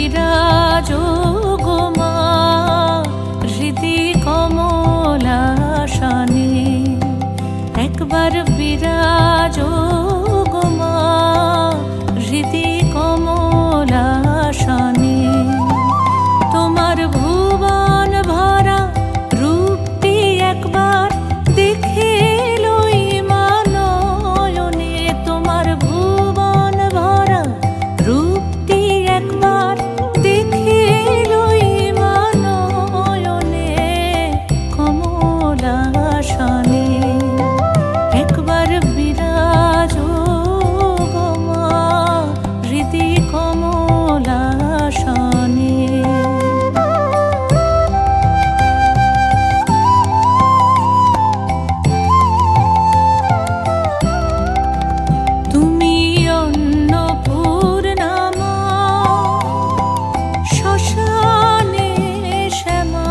বিরাজো গো মা হৃদি কমলাসনে, একবার বিরাজো গো মা হৃদি কমলাসনে। তোমার ভুবন ভরা রূপটি একবার দেখে লই মা নয়নে, তোমার ভুবন ভরা রূপটি একবার দেখে লই মা নয়নে কমলাসনে, একবার বিরাজো গো মা হৃদি কমলাসনে। তুমি অন্নপূর্ণা মা শ্মশানে শ্যামা,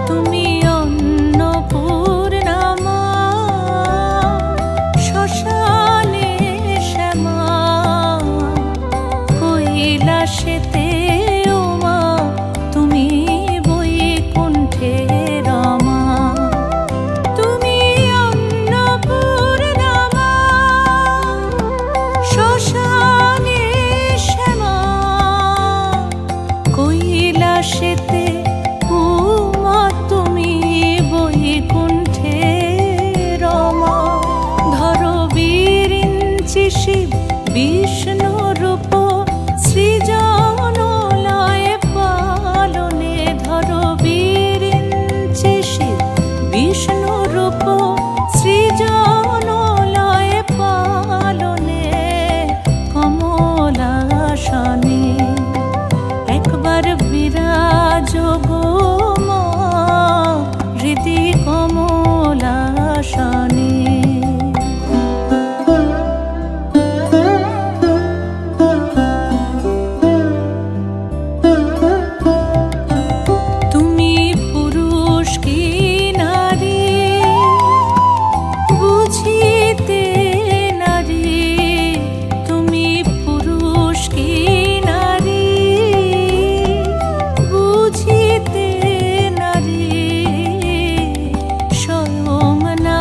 তুমি অন্নপূর্ণা মা শ্মশানে শ্যামা, কৈলাসেতে ও মা তুমি বৈকুণ্ঠে রমা। তুমি অন্নপূর্ণা মা শ্মশানে শ্যামা, কৈলাসেতে ও মা তুমি বৈকুণ্ঠে রমা। ধরো বিরিঞ্চি শিব বিষ্ণু রূপ সৃজন লয় পালনে, ধরো বিরিঞ্চি শিব বিষ্ণু রূপ সৃজন লয় পালনে কমলাসনে, একবার বিরাজো গো মা হৃদি কমলাসনে। তুমি পুরুষ কি নারী বুঝিতে নারী, তুমি পুরুষ কি নারী বুঝিতে নারী, স্বয়ং না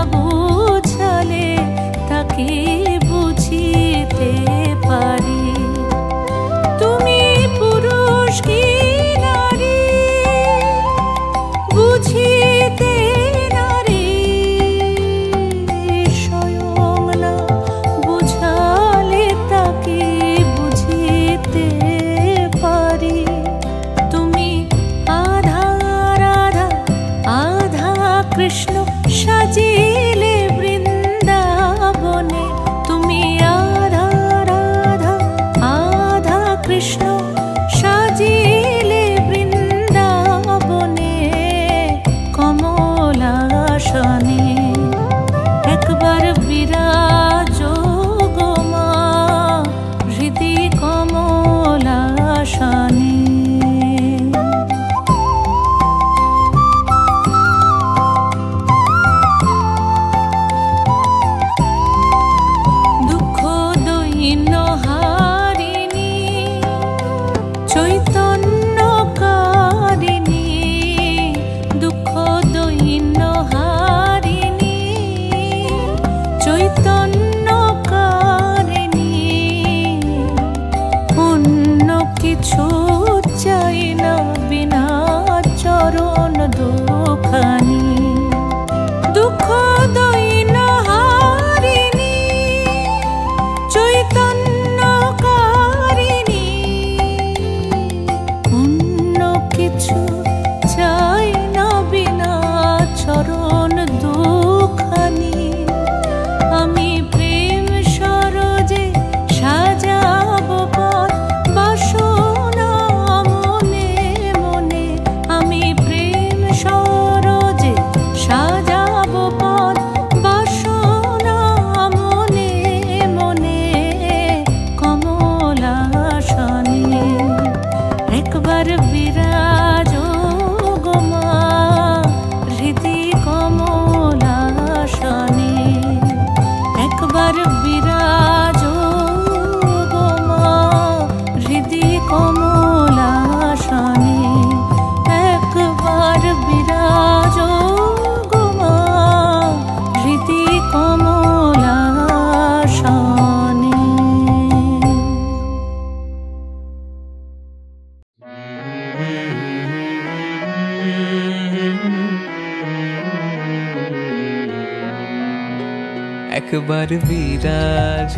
একবার বিরাজ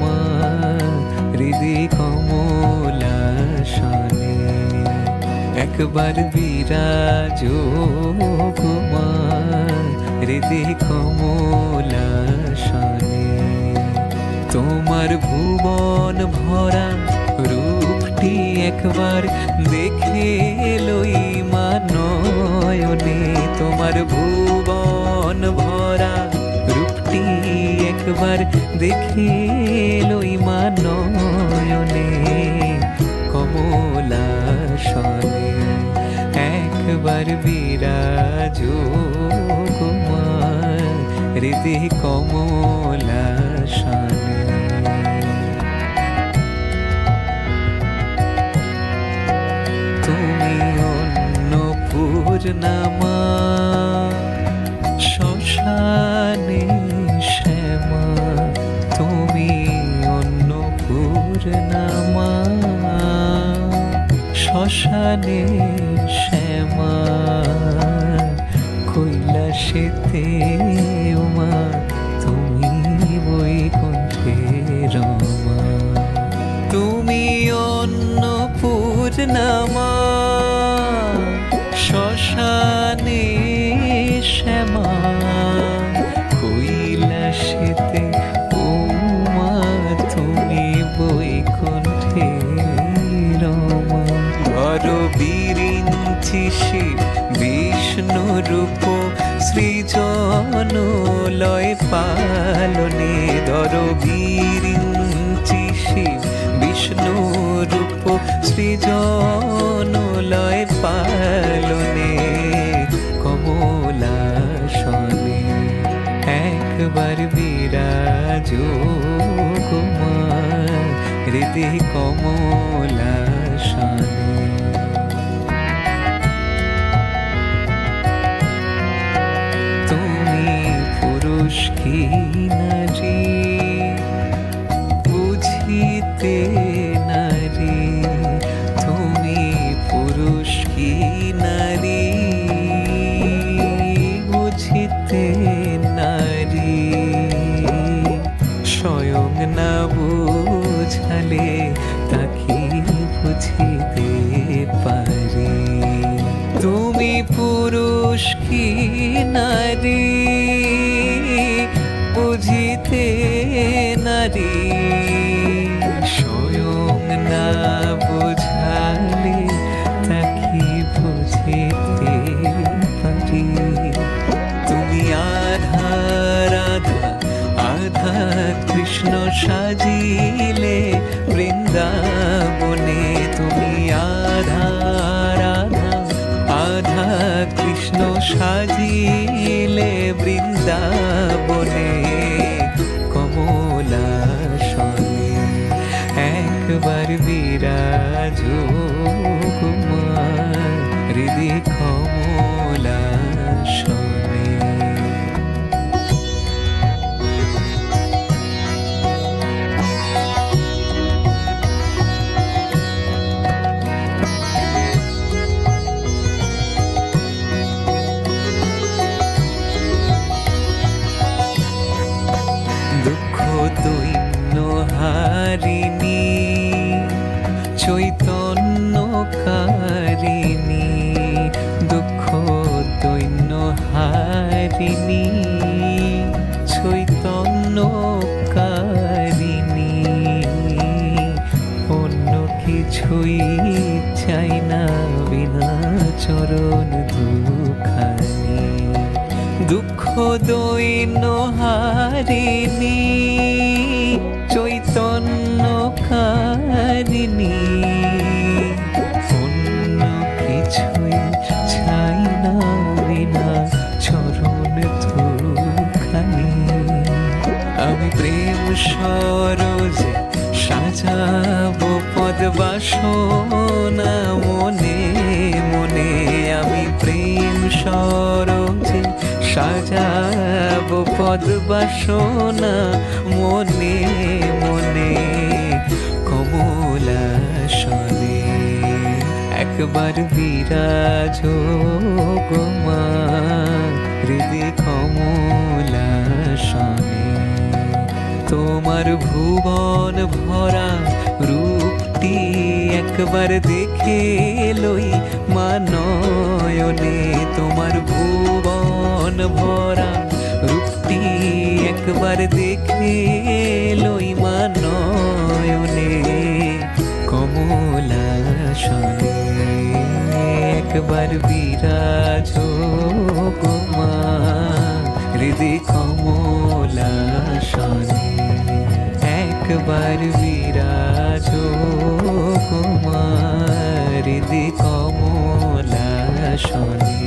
মা হৃদি কমলাসনে, একবার বিরাজ মা হৃদি কমলাসনে। তোমার ভুবন ভরা রূপটি একবার দেখে লই মা নয়নে, তোমার ভুবন ভরা রূপটি একবার দেখে লই মা নয়নে কমলাসনে। একবার বিরাজ মা হৃদি কমলাসনে। তুমি অন্নপূর্ণা মা শ্মশানে শ্যামা, তুমি অন্নপূর্ণা মা শ্মশানে শ্যামা, কৈলাসেতে মা তুমি বৈকুণ্ঠে রমা। তুমি অন্নপূর্ণা মা শ্মশানে শ্যামা, কৈলাসেতে মা তুমি বৈকুণ্ঠে রমা। বড় বিরিঞ্চি শিব বিষ্ণু রূপ সৃজন লয় পালনে, দর বিরিঞ্চি শিব বিষ্ণু রূপ সৃজন লয় পালনে কমলাসনে। একবার বিরাজ মা হৃদি কমলাসনে। তুমি পুরুষ কি নারী বুঝিতে নারী, তুমি পুরুষ কি নারী বুঝিতে নারী, স্বয়ং না বুঝালে তাকে বুঝিতে পারি। তুমি পুরুষ কি নারী বুঝিতে নারী, স্বয়ং না বুঝালে তাকে বুঝিতে পারি। তুমি আধা রাধা আধা কৃষ্ণ সাজিলে বৃন্দাবনে, তুমি আধা রাধা আধা কৃষ্ণ সাজিলে বৃন্দাবনে কমলাসনে। একবার বিরাজ মা হৃদি কমলাসনে। দুঃখ দৈন্য হারিণী চৈতন্য কারিণী, দুঃখ দৈন্য হারিণী চৈতন্য কারিণী, অন্য কিছুই চাই না বিনা চরণ দুখানি। দুঃখ দৈন্য হারিণী চৈতন্য কারিণী, অন্য কিছুই চাই না বিনা চরণ দুখানি। আমি প্রেম সরোজে সাজাবো পদবাসনা মনে মনে, আমি প্রেম সরোজে সাজাবো পদবাসনা মনে মনে কমলাসনে। একবার বিরাজ গো মা হৃদি কমলাসনে। শনে তোমার ভুবন ভরা রূপটি একবার দেখে লই মানয়নে তোমার ভুবন ভরা রূপটি একবার দেখে লই মানয়নে কমলা শনে একবার বিরাজ গোমা হৃদয় কমলা শনে একবার বিরাজ কুমার হৃদয় কমলা শনে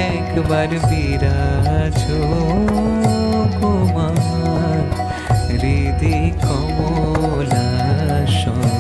একবার বিরাজ কুমার হৃদয় কমলা শনে।